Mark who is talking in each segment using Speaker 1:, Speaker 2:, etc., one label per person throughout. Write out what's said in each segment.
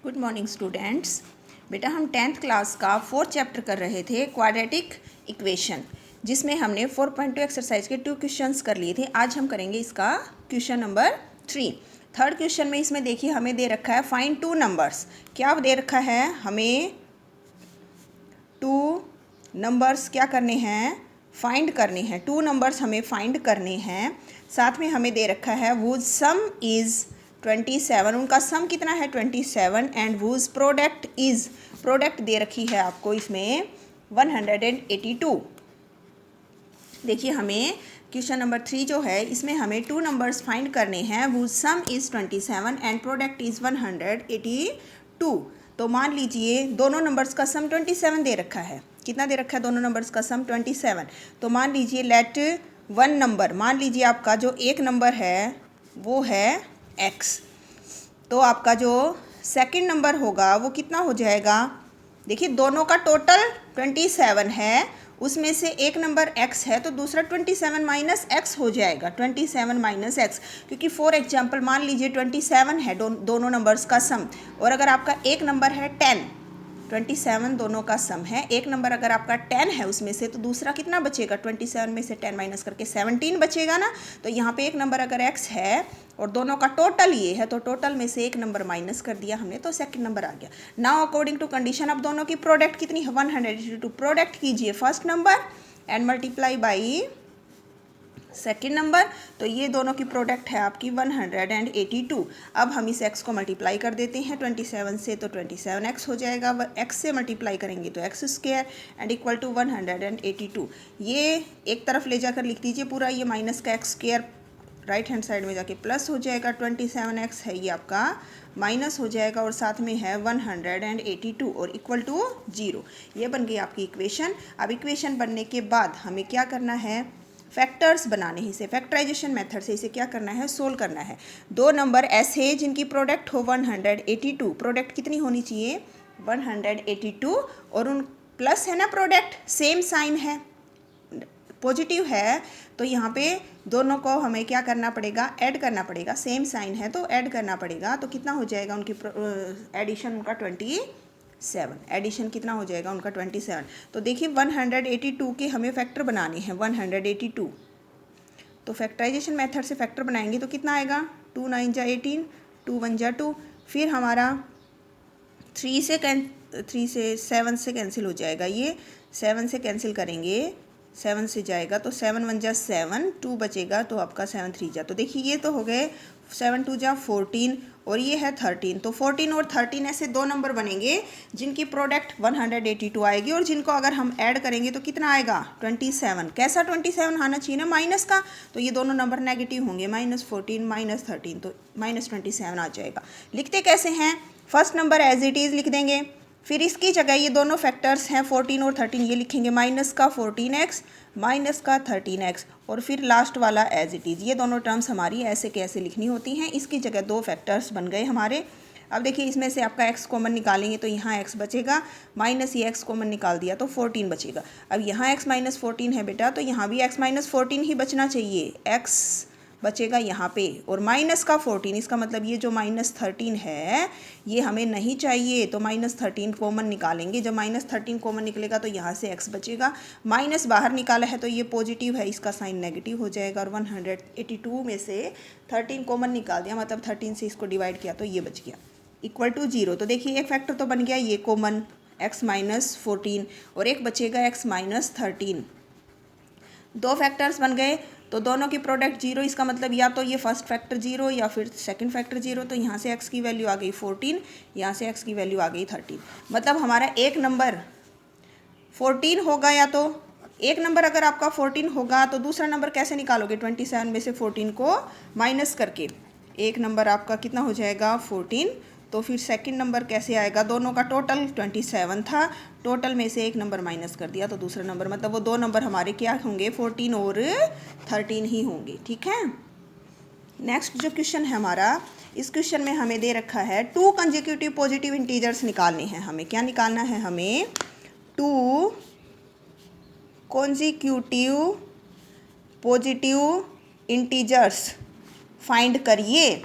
Speaker 1: Good morning students. बेटा हम 10th class का 4th चैप्टर कर रहे थे क्वाड्रेटिक इक्वेशन, जिसमें हमने 4.2 एक्सरसाइज के 2 क्वेश्चंस कर लिए थे। आज हम करेंगे इसका क्वेश्चन नंबर 3। थर्ड क्वेश्चन में इसमें देखिए हमें दे रखा है फाइंड 2 नंबर्स। क्या दे रखा है हमें 2 नंबर्स क्या करने हैं, फाइंड करने हैं। 2 नंबर्स हमें फाइंड करने हैं। साथ में हमें दे रखा है वुज सम इज़ 27, उनका सम कितना है 27, and whose product is, product दे रखी है आपको इसमें 182। देखिए हमें क्वेश्चन नंबर 3 जो है इसमें हमें 2 नंबर्स फाइंड करने हैं। Was some is 27 and product is 182। तो मान लीजिए दोनों नंबर्स का सम 27 दे रखा है। कितना दे रखा है दोनों नंबर्स का सम 27। तो मान लीजिए लेट वन नंबर, मान लीजिए आपका जो एक नंबर है वो है x, तो आपका जो सेकंड नंबर होगा वो कितना हो जाएगा। देखिए दोनों का टोटल 27 है, उसमें से एक नंबर x है तो दूसरा 27 माइनस एक्स हो जाएगा। 27 माइनस एक्स, क्योंकि फॉर एग्जांपल मान लीजिए 27 है दोनों नंबर्स का सम, और अगर आपका एक नंबर है 10, 27 दोनों का सम है। एक नंबर अगर आपका 10 है उसमें से, तो दूसरा कितना बचेगा, 27 में से 10 माइनस करके 17 बचेगा ना। तो यहाँ पे एक नंबर अगर x है और दोनों का टोटल ये है, तो टोटल में से एक नंबर माइनस कर दिया हमने, तो सेकंड नंबर आ गया। नाउ अकॉर्डिंग टू कंडीशन अब दोनों की प्रोडक्ट कितनी है 182। प्रोडक्ट कीजिए first number and multiply by second number, तो ये दोनों की प्रोडक्ट है आपकी 182। अब हम इस x को मल्टीप्लाई कर देते हैं 27 से, तो 27x हो जाएगा। x से मल्टीप्लाई करेंगे तो x square and equal to 182। ये एक तरफ ले जाकर लिख दीजिए पूरा, ये माइनस का x square right hand side में जाके प्लस हो जाएगा। 27x है ये आपका माइनस हो जाएगा, और साथ में है 182 और इक्वल टू 0। ये बन गई आपकी इक्वेशन। अब इक्वेशन बनने के बाद हमें क्या करना है, फैक्टर्स बनाने ही से, फैक्टराइजेशन मेथड से इसे क्या करना है, सोल्व करना है। दो नंबर ऐसे जिनकी प्रोडक्ट हो 182, प्रोडक्ट कितनी होनी चाहिए 182, और उन प्लस है ना, प्रोडक्ट सेम साइन है, पॉजिटिव है, तो यहाँ पे दोनों को हमें क्या करना पड़ेगा, ऐड करना पड़ेगा। सेम साइन है तो ऐड करना पड़ेगा, तो कितना हो जाएगा उनकी एडिशन उनका 27, एडिशन कितना हो जाएगा उनका 27। तो देखिए 182 के हमें फैक्टर बनाने हैं 182, तो फैक्टराइजेशन मेथड से फैक्टर बनाएंगे तो कितना आएगा 2 9 जा 18, 2 1 जा 2, फिर हमारा 3 से 7 से कैंसिल हो जाएगा, ये 7 से कैंसिल करेंगे, 7 से जाएगा तो 7 1 जा 7, 2 बचेगा तो आपका 7 3 जा, तो देखिए ये तो हो गए 7 2 जा 14, और ये है 13। तो 14 और 13 ऐसे दो नंबर बनेंगे जिनकी प्रोडक्ट 182 आएगी, और जिनको अगर हम ऐड करेंगे तो कितना आएगा 27। कैसा 27 आना चाहिए ना, माइनस का, तो ये दोनों नंबर नेगेटिव होंगे, -14 -13, तो -27 आ जाएगा। लिखते कैसे हैं, first number as it is लिख देंगे, फिर इसकी जगह ये दोनों फैक्टर्स हैं 14 और 13, ये लिखेंगे माइनस का 14x माइनस का 13x, और फिर लास्ट वाला एज इट इज़। ये दोनों टर्म्स हमारी ऐसे कैसे लिखनी होती हैं, इसकी जगह दो फैक्टर्स बन गए हमारे। अब देखिए इसमें से आपका x कॉमन निकालेंगे तो यहाँ x बचेगा, माइनस ये x कॉमन निकाल दिया तो 14 बचेगा। अब यहाँ x माइनस 14 है बेटा, तो यहाँ भी x माइनस 14 ही बचना चाहिए, x बचेगा यहाँ पे, और माइनस का 14, इसका मतलब ये जो -13 है ये हमें नहीं चाहिए, तो -13 कॉमन निकालेंगे। जब -13 कॉमन निकलेगा तो यहाँ से x बचेगा, माइनस बाहर निकाला है तो ये पॉजिटिव है, इसका साइन नेगेटिव हो जाएगा, और 182 में से 13 कॉमन निकाल दिया, मतलब 13 से इसको डिवाइड किया तो ये बच गया इक्वल टू 0। तो देखिए एक फैक्टर तो बन गया ये कॉमन x माइनस 14, और एक बचेगा x माइनस 13, दो फैक्टर्स बन गए, तो दोनों की प्रोडक्ट 0, इसका मतलब या तो ये फर्स्ट फैक्टर 0 या फिर सेकंड फैक्टर 0, तो यहाँ से x की वैल्यू आ गई 14, यहाँ से x की वैल्यू आ गई 13। मतलब हमारा एक नंबर 14 होगा, या तो एक नंबर अगर आपका 14 होगा तो दूसरा नंबर कैसे निकालोगे, 27 में से 14 को माइनस करके एक नंबर आपका कितना हो जाएगा 14, तो फिर सेकंड नंबर कैसे आएगा, दोनों का टोटल 27 था, टोटल में से एक नंबर माइनस कर दिया तो दूसरा नंबर, मतलब वो दो नंबर हमारे क्या होंगे 14 और 13 ही होंगे। ठीक है, नेक्स्ट जो क्वेश्चन है हमारा, इस क्वेश्चन में हमें दे रखा है 2 कंसेक्यूटिव पॉजिटिव इंटीजर्स निकालने हैं। हमें क्या निकालना है, हमें 2 कंसेक्यूटिव पॉजिटिव इंटीजर्स फाइंड करिए।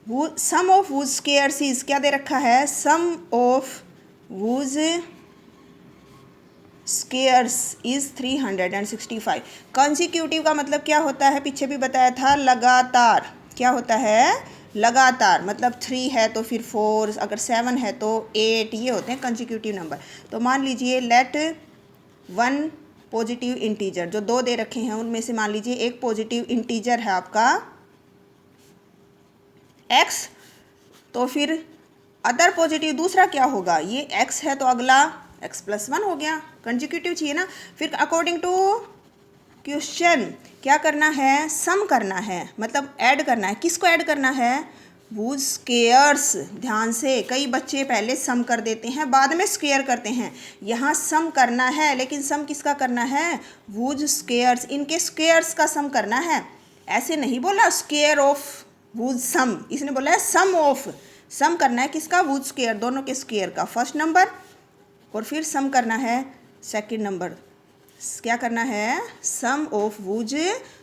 Speaker 1: Sum of whose squares is, क्या दे रखा है, sum of whose squares is 365। Consecutive का मतलब क्या होता है, पीछे भी बताया था, लगातार। क्या होता है, लगातार। मतलब 3 है तो फिर 4, अगर 7 है तो 8, ये होते हैं कंसेक्यूटिव नंबर। तो मान लीजिए लेट वन पॉजिटिव इंटीजर, जो 2 दे रखे हैं उनमें से मान लीजिए एक पॉजिटिव इंटीजर है आपका x, तो फिर अदर पॉजिटिव दूसरा क्या होगा, ये x है तो अगला x+1 हो गया, कंसेक्यूटिव चाहिए ना। फिर अकॉर्डिंग टू क्वेश्चन क्या करना है, सम करना है, मतलब ऐड करना है। किसको ऐड करना है, वूज स्क्वायर्स। ध्यान से, कई बच्चे पहले सम कर देते हैं बाद में स्क्वायर करते हैं। यहाँ सम करना है, लेकिन सम किसका करना है, वूज स्क्वायर्स, इनके स्क्वायर्स का सम करना है। ऐसे नहीं बोला स्क्वायर ऑफ वूज सम, इसने बोला है सम ऑफ। सम करना है किसका, वूज स्क्वायर, दोनों के स्क्वायर का फर्स्ट नंबर, और फिर सम करना है सेकंड नंबर। क्या करना है, sum of whose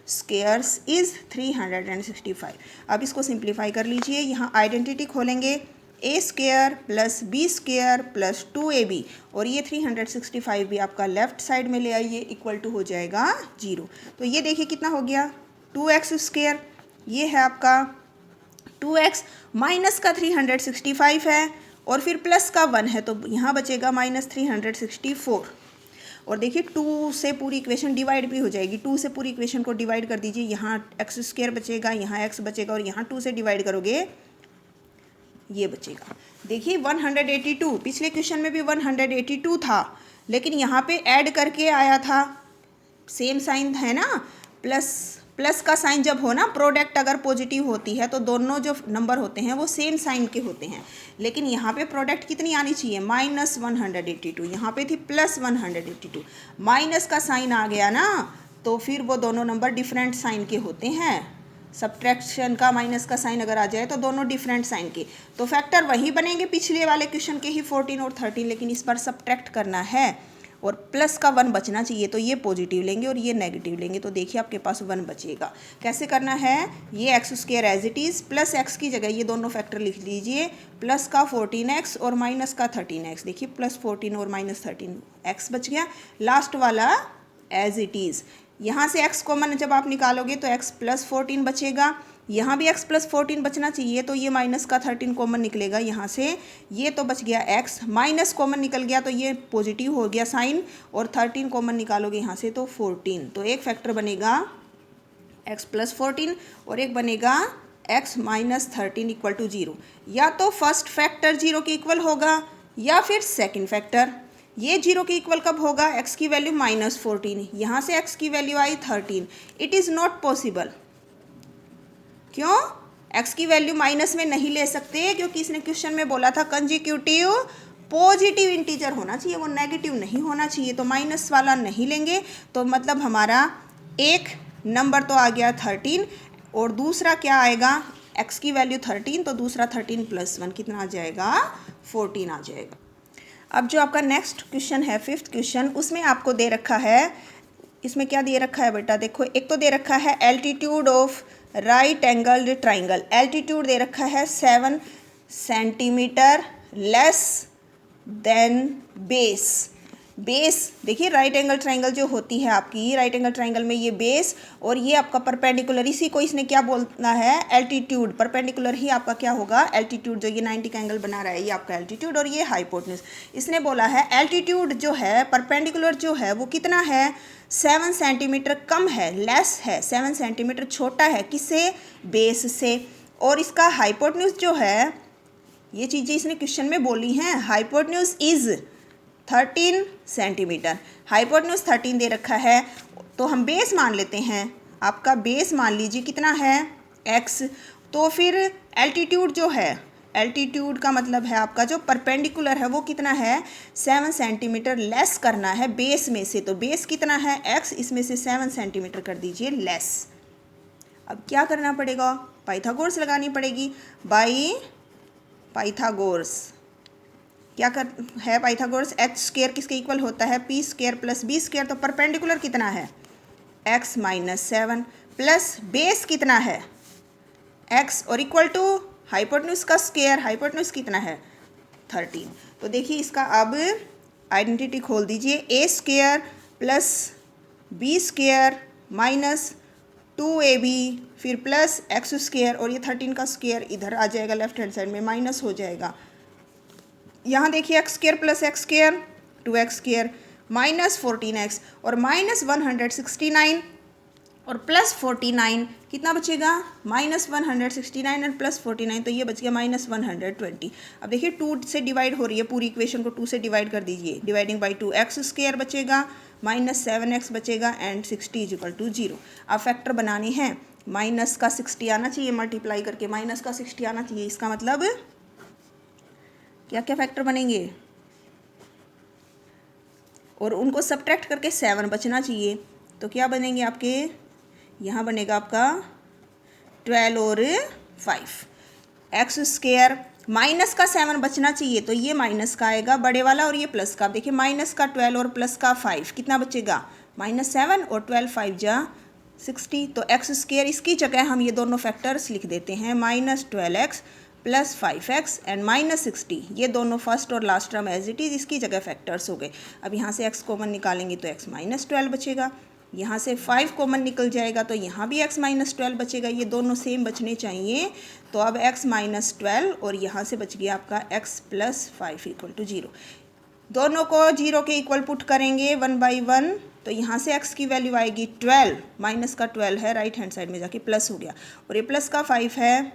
Speaker 1: squares is 365। अब इसको सिंप्लीफाई कर लीजिए। यहाँ आइडेंटिटी खोलेंगे, a square plus b square plus 2ab, और ये 365 भी आपका लेफ्ट साइड में ले आइए, इक्वल टू हो जाएगा 0। तो ये देखिए कितना हो गया, 2x स्क्वायर, ये है आपका 2x, माइनस का 365 है, और फिर प्लस का 1 है, तो यहाँ बचेगा -364। और देखिए 2 से पूरी इक्वेशन डिवाइड भी हो जाएगी, 2 से पूरी इक्वेशन को डिवाइड कर दीजिए। यहाँ x स्क्वायर बचेगा, यहाँ x बचेगा, और यहाँ 2 से डिवाइड करोगे ये बचेगा। देखिए 182, पिछले क्वेश्चन में भी 182 था, लेकिन यहाँ पे ऐड करके आया था, सेम साइन है ना, प्लस का साइन जब हो ना, प्रोडक्ट अगर पॉजिटिव होती है तो दोनों जो नंबर होते हैं वो सेम साइन के होते हैं। लेकिन यहाँ पे प्रोडक्ट कितनी आनी चाहिए, -182, यहाँ पे थी +182, माइनस का साइन आ गया ना, तो फिर वो दोनों नंबर डिफरेंट साइन के होते हैं। सब्ट्रैक्शन का माइनस का साइन अगर आ जाए तो दोनों डिफरेंट साइन के, तो फैक्टर वही बनेंगे पिछले वाले क्वेश्चन के ही 14 और 13, लेकिन इस बार सब्ट्रैक्ट करना है और प्लस का 1 बचना चाहिए, तो ये पॉजिटिव लेंगे और ये नेगेटिव लेंगे। तो देखिए आपके पास 1 बचेगा। कैसे करना है, ये x square as it is, plus x की जगह ये दोनों फैक्टर लिख लीजिए, प्लस का 14x और माइनस का 13x। देखिए +14 और -13x बच गया, लास्ट वाला एज इट इज़। यहाँ से x कॉमन जब आप निकालोगे तो x +14 बचेगा, यहाँ भी x +14 बचना चाहिए, तो ये माइनस का 13 कॉमन निकलेगा यहाँ से, ये तो बच गया x, माइनस कॉमन निकल गया तो ये पॉजिटिव हो गया साइन, और 13 कॉमन निकालोगे यहाँ से तो 14। तो एक फैक्टर बनेगा x +14 और एक बनेगा x -13 इक्वल टू 0। या तो फर्स्ट फैक्टर 0 के इक्वल होगा या फिर सेकेंड फैक्टर। ये 0 के इक्वल कब होगा, x की वैल्यू -14, यहाँ से x की value I 13। It is not possible. क्यों, x की वैल्यू माइनस में नहीं ले सकते, क्योंकि इसने क्वेश्चन में बोला था कंसेक्यूटिव पॉजिटिव इंटीजर होना चाहिए, वो नेगेटिव नहीं होना चाहिए, तो माइनस वाला नहीं लेंगे। तो मतलब हमारा एक नंबर तो आ गया 13, और दूसरा क्या आएगा, x की वैल्यू 13, तो दूसरा 13 + 1 कितना आ जाएगा, 14 आ जाएगा। अब जो आपका नेक्स्ट क्वेश्चन है, 5th क्वेश्चन, उसमें आपको दे रखा है, इसमें क्या दे रखा है बेटा, देखो एक तो दे रखा है altitude of right angled triangle. Altitude दे रखा है 7 centimetre less than base. Base देखिए, राइट एंगल ट्राइंगल जो होती है आपकी, राइट एंगल ट्राइंगल में ये बेस और ये आपका परपेंडिकुलर, इसी को इसने क्या बोलना है, एल्टीट्यूड। परपेंडिकुलर ही आपका क्या होगा, एल्टीट्यूड। जो ये 90 का एंगल बना रहा है ये आपका एल्टीट्यूड, और ये हाइपोटेन्यूज। इसने बोला है एल्टीट्यूड जो है, परपेंडिकुलर जो है वो कितना है, 7 सेंटीमीटर कम है, लेस है, 7 सेंटीमीटर छोटा है, किससे, बेस से। और इसका हाइपोटेन्यूज जो है, ये चीज़ें इसने क्वेश्चन में बोली हैं, हाइपोटेन्यूज इज़ 13 सेंटीमीटर। हाइपोटेन्यूज 13 दे रखा है, तो हम बेस मान लेते हैं। आपका बेस मान लीजिए कितना है, x। तो फिर एल्टीट्यूड जो है, एल्टीट्यूड का मतलब है आपका जो परपेंडिकुलर है वो कितना है, 7 सेंटीमीटर लेस करना है बेस में से। तो बेस कितना है, x, इसमें से 7 सेंटीमीटर कर दीजिए लेस। अब क्या करना पड़ेगा, पाइथागोरस लगानी पड़ेगी। बाई पाइथागोरस क्या कर है, पाइथागोरस h स्क्वायर किसके इक्वल होता है, p square plus b square. तो परपेंडिकुलर कितना है, x -7 प्लस बेस कितना है, x, और इक्वल टू हाइपोटेन्यूज का स्क्वायर, हाइपोटेन्यूज कितना है 13। तो देखिए इसका अब आइडेंटिटी खोल दीजिए, a square plus b square minus 2ab फिर प्लस एक्स स्क्वायर, और ये 13 का स्क्वायर इधर आ जाएगा लेफ्ट हैंड साइड में, माइनस हो जाएगा। यहाँ देखिए x square plus x square 2x square minus 14x और माइनस 169 और प्लस 49 कितना बचेगा, माइनस 169 और प्लस 49, तो ये बच गया माइनस 120। अब देखिए 2 से डिवाइड हो रही है, पूरी इक्वेशन को 2 से डिवाइड कर दीजिए, डिवाइडिंग बाई 2 एक्स स्क्वायर बचेगा माइनस 7x बचेगा एंड 60 इज इक्वल टू 0। अब फैक्टर बनाने हैं, माइनस का 60 आना चाहिए, मल्टीप्लाई करके माइनस का 60 आना चाहिए। इसका मतलब क्या क्या फैक्टर बनेंगे, और उनको सब्ट्रैक्ट करके 7 बचना चाहिए, तो क्या बनेंगे आपके, यहाँ बनेगा आपका 12 और 5 एक्स स्क्वायर, माइनस का 7 बचना चाहिए, तो ये माइनस का आएगा बड़े वाला और ये प्लस का। देखिए माइनस का 12 और प्लस का 5 कितना बचेगा, माइनस 7 और 12 5 जा 60, तो एक्स स्क्वायर इसकी जगह हम ये दोनों फैक्टर्स लिख देते हैं, minus 12x plus 5x and minus 60, ये दोनों फर्स्ट और last term as it is इसकी जगह फैक्टर्स हो गए। अब यहाँ से x कॉमन निकालेंगे तो x माइनस 12 बचेगा, यहाँ से 5 कॉमन निकल जाएगा तो यहाँ भी x माइनस 12 बचेगा, ये दोनों सेम बचने चाहिए। तो अब x माइनस 12 और यहाँ से बच गया आपका x प्लस 5 इक्वल टू 0। दोनों को 0 के इक्वल पुट करेंगे 1 बाई 1, तो यहाँ से x की वैल्यू आएगी 12, माइनस का 12 है राइट हैंड साइड में जाके प्लस हो गया, और ये प्लस का 5 है।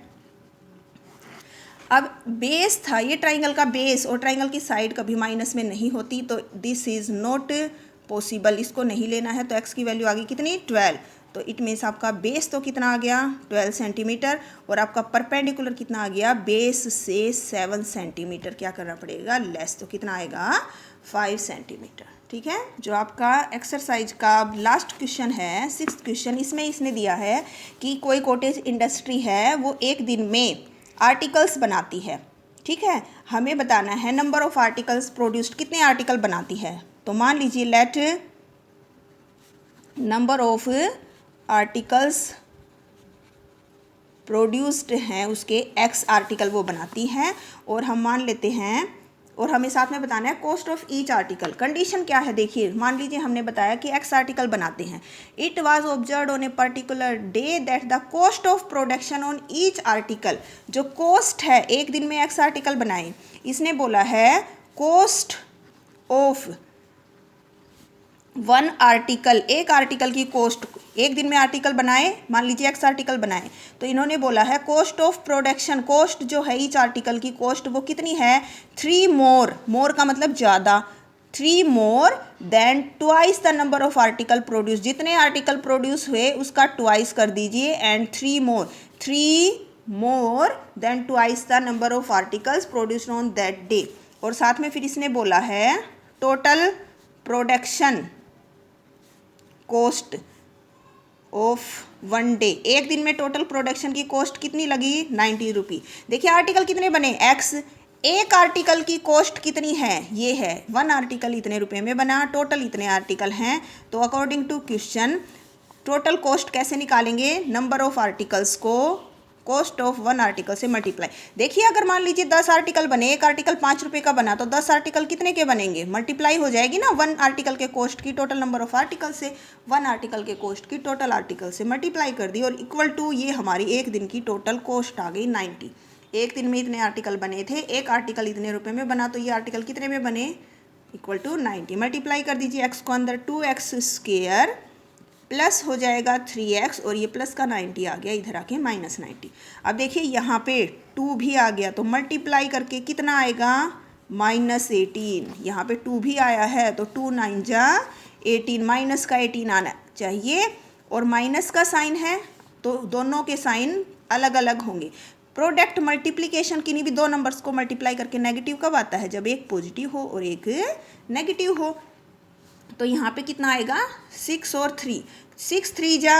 Speaker 1: अब बेस था, ये ट्राइंगल का बेस और ट्राइंगल की साइड कभी माइनस में नहीं होती, तो दिस इज़ नॉट पॉसिबल, इसको नहीं लेना है। तो x की वैल्यू आ गई कितनी 12, तो इट मीन्स आपका बेस तो कितना आ गया 12 सेंटीमीटर, और आपका परपेंडिकुलर कितना आ गया बेस से 7 सेंटीमीटर क्या करना पड़ेगा लेस, तो कितना आएगा 5 सेंटीमीटर। ठीक है, जो आपका एक्सरसाइज का लास्ट क्वेश्चन है 6th क्वेश्चन, इसमें इसने दिया है कि कोई कॉटेज इंडस्ट्री है वो एक दिन में आर्टिकल्स बनाती है। ठीक है, हमें बताना है नंबर ऑफ आर्टिकल्स प्रोड्यूस्ड, कितने आर्टिकल बनाती है। तो मान लीजिए let number of articles produced हैं उसके x आर्टिकल वो बनाती हैं, और हम मान लेते हैं, और हमें साथ में बताना है cost of each article. Condition क्या है देखिए, मान लीजिए हमने बताया कि x आर्टिकल बनाते हैं, it was observed on a particular day that the cost of production on each article, जो कॉस्ट है एक दिन में x आर्टिकल बनाए, इसने बोला है कॉस्ट ऑफ 1 आर्टिकल, एक आर्टिकल की कॉस्ट, एक दिन में आर्टिकल बनाए, मान लीजिए x आर्टिकल बनाए, तो इन्होंने बोला है कॉस्ट ऑफ प्रोडक्शन, कॉस्ट जो है ईच आर्टिकल की कॉस्ट वो कितनी है 3 मोर, मोर का मतलब ज़्यादा, 3 more than twice the number of article produce, जितने आर्टिकल प्रोड्यूस हुए उसका ट्वाइस कर दीजिए, and 3 more than twice the number of articles produced on that day. और साथ में फिर इसने बोला है total production cost of 1 day, एक दिन में टोटल प्रोडक्शन की कॉस्ट कितनी लगी 90 रुपी। देखिए आर्टिकल कितने बने x, एक आर्टिकल की कॉस्ट कितनी है, ये है 1 आर्टिकल इतने रुपए में बना, टोटल इतने आर्टिकल हैं। तो according to question total cost कैसे निकालेंगे, नंबर ऑफ आर्टिकल्स को कॉस्ट ऑफ 1 आर्टिकल से मल्टीप्लाई। देखिए अगर मान लीजिए 10 आर्टिकल बने, एक आर्टिकल 5 रुपये का बना, तो 10 आर्टिकल कितने के बनेंगे, मल्टीप्लाई हो जाएगी ना 1 आर्टिकल के कॉस्ट की टोटल नंबर ऑफ आर्टिकल से, 1 आर्टिकल के कॉस्ट की टोटल आर्टिकल से मल्टीप्लाई कर दी, और इक्वल टू ये हमारी एक दिन की टोटल कॉस्ट आ गई 90। एक दिन में इतने आर्टिकल बने थे, एक आर्टिकल इतने रुपये में बना, तो ये आर्टिकल कितने में बने इक्वल टू 90। मल्टीप्लाई कर दीजिए एक्स को अंदर, 2x स्क्वायर प्लस हो जाएगा 3x, और ये प्लस का 90 आ गया इधर आके माइनस 90। अब देखिए यहाँ पे 2 भी आ गया, तो मल्टीप्लाई करके कितना आएगा -18, यहाँ पे 2 भी आया है तो 2 9 जा 18, माइनस का 18 आना चाहिए, और माइनस का साइन है तो दोनों के साइन अलग अलग होंगे। प्रोडक्ट मल्टीप्लिकेशन किन्हीं भी दो नंबर्स को मल्टीप्लाई करके नेगेटिव कब आता है, जब एक पॉजिटिव हो और एक नेगेटिव हो। तो यहाँ पे कितना आएगा 6 और 3, 6 3 जा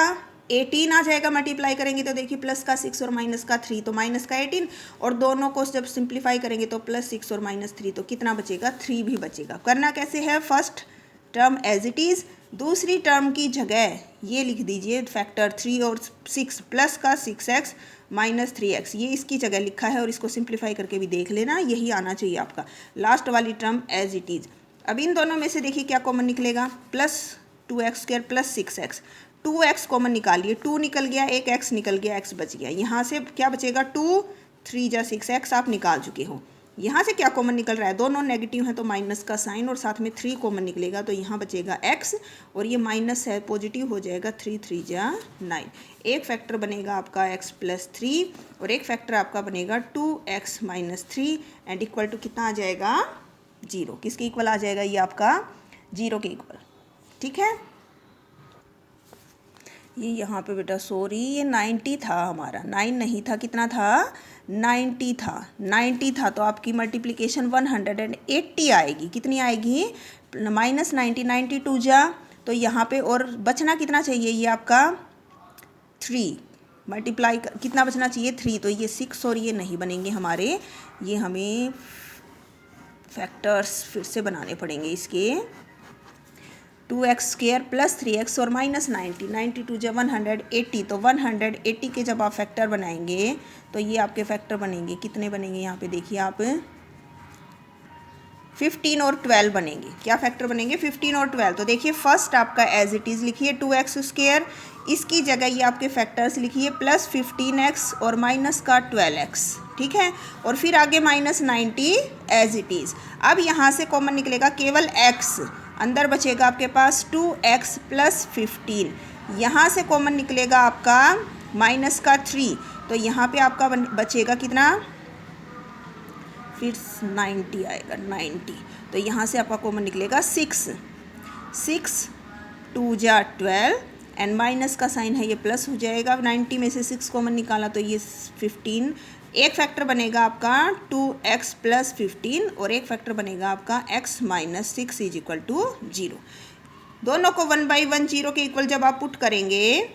Speaker 1: 18 आ जाएगा, मल्टीप्लाई करेंगे तो देखिए प्लस का 6 और माइनस का 3 तो माइनस का 18, और दोनों को जब सिंप्लीफाई करेंगे तो +6 और -3 तो कितना बचेगा 3 भी बचेगा। करना कैसे है, first term as it is, दूसरी टर्म की जगह ये लिख दीजिए फैक्टर 3 और 6, प्लस का 6x -3x, ये इसकी जगह लिखा है और इसको सिंप्लीफाई करके भी देख लेना, यही आना चाहिए आपका लास्ट वाली टर्म एज इट इज़। अब इन दोनों में से देखिए क्या कॉमन निकलेगा, +2x² + 6x, 2x कॉमन निकालिए, 2 निकल गया, एक x निकल गया, x बच गया, यहाँ से क्या बचेगा 2, 3 × 6x आप निकाल चुके हो। यहाँ से क्या कॉमन निकल रहा है, दोनों नेगेटिव हैं तो माइनस का साइन और साथ में 3 कॉमन निकलेगा तो यहाँ बचेगा x और ये माइनस है पॉजिटिव हो जाएगा, 3 3 × 9। एक फैक्टर बनेगा आपका x + 3 और एक फैक्टर आपका बनेगा 2x - 3 एंड इक्वल टू कितना आ जाएगा 0। किसके इक्वल आ जाएगा ये आपका 0 के इक्वल। ठीक है, ये यहाँ पे बेटा सॉरी ये 90 था हमारा, 9 नहीं था, कितना था 90 था, 90 था तो आपकी मल्टीप्लिकेशन 180 आएगी। कितनी आएगी -90, 92 जा तो यहाँ पे और बचना कितना चाहिए, ये आपका 3 मल्टीप्लाई कितना बचना चाहिए 3, तो ये 6 और ये नहीं बनेंगे हमारे, ये हमें फैक्टर्स फिर से बनाने पड़ेंगे इसके। 2x² + 3x और -90, 92 × 180 तो 180 के जब आप फैक्टर बनाएंगे तो ये आपके फैक्टर बनेंगे, कितने बनेंगे यहाँ पे देखिए आप 15 और 12 बनेंगे। क्या फैक्टर बनेंगे 15 और 12। तो देखिए फर्स्ट आपका एज इट इज़ लिखिए 2x², इसकी जगह ये आपके फैक्टर्स लिखिए +15x और माइनस का 12x। ठीक है, और फिर आगे -90 एज इट इज़। अब यहाँ से कॉमन निकलेगा केवल x, अंदर बचेगा आपके पास 2x + 15, यहाँ से कॉमन निकलेगा आपका माइनस का 3 तो यहाँ पे आपका बचेगा कितना, फिर 90 आएगा 90, तो यहाँ से आपका कॉमन निकलेगा 6, 2 × 12 एंड माइनस का साइन है ये प्लस हो जाएगा, 90 में से 6 कॉमन निकाला तो ये 15। एक फैक्टर बनेगा आपका 2x + 15 और एक फैक्टर बनेगा आपका x - 6 = 0। दोनों को 1 / 1 0 के इक्वल जब आप पुट करेंगे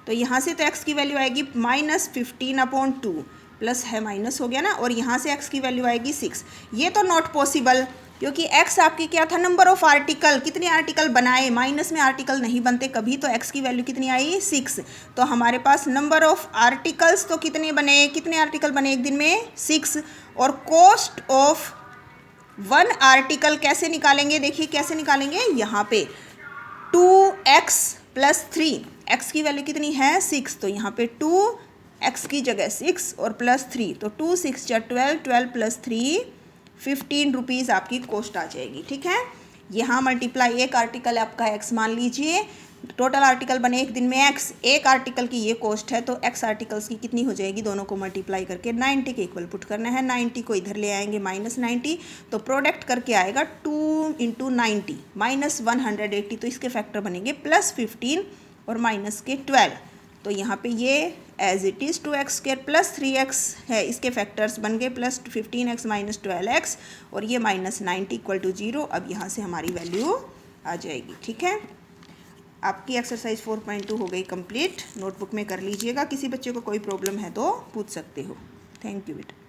Speaker 1: तो यहाँ से तो x की वैल्यू आएगी -15/2, प्लस है माइनस हो गया ना, और यहाँ से x की वैल्यू आएगी 6। ये तो नॉट पॉसिबल क्योंकि x आपकी क्या था, नंबर ऑफ आर्टिकल, कितने आर्टिकल बनाए, माइनस में आर्टिकल नहीं बनते कभी, तो x की वैल्यू कितनी आई 6। तो हमारे पास नंबर ऑफ आर्टिकल्स तो कितने बने, कितने आर्टिकल बने एक दिन में 6, और कॉस्ट ऑफ 1 आर्टिकल कैसे निकालेंगे, देखिए कैसे निकालेंगे, यहाँ पे 2x + 3, x की वैल्यू कितनी है 6 तो यहाँ पे 2x की जगह 6 और +3 तो 2 6 × 12, 12 + 3 15 रुपीज़ आपकी कॉस्ट आ जाएगी। ठीक है, यहाँ मल्टीप्लाई एक आर्टिकल आपका x मान लीजिए, टोटल आर्टिकल बने एक दिन में x, एक आर्टिकल की ये कॉस्ट है तो x आर्टिकल्स की कितनी हो जाएगी, दोनों को मल्टीप्लाई करके 90 के इक्वल पुट करना है। 90 को इधर ले आएंगे -90 तो प्रोडक्ट करके आएगा 2 × 90 -180, तो इसके फैक्टर बनेंगे +15 और माइनस के 12। तो यहाँ पे ये as it is 2x² + 3x है, इसके फैक्टर्स बन गए +15x - 12x और ये -90 = 0। अब यहाँ से हमारी वैल्यू आ जाएगी। ठीक है, आपकी एक्सरसाइज 4.2 हो गई कंप्लीट, नोटबुक में कर लीजिएगा। किसी बच्चे को कोई प्रॉब्लम है तो पूछ सकते हो। थैंक यू बेटा।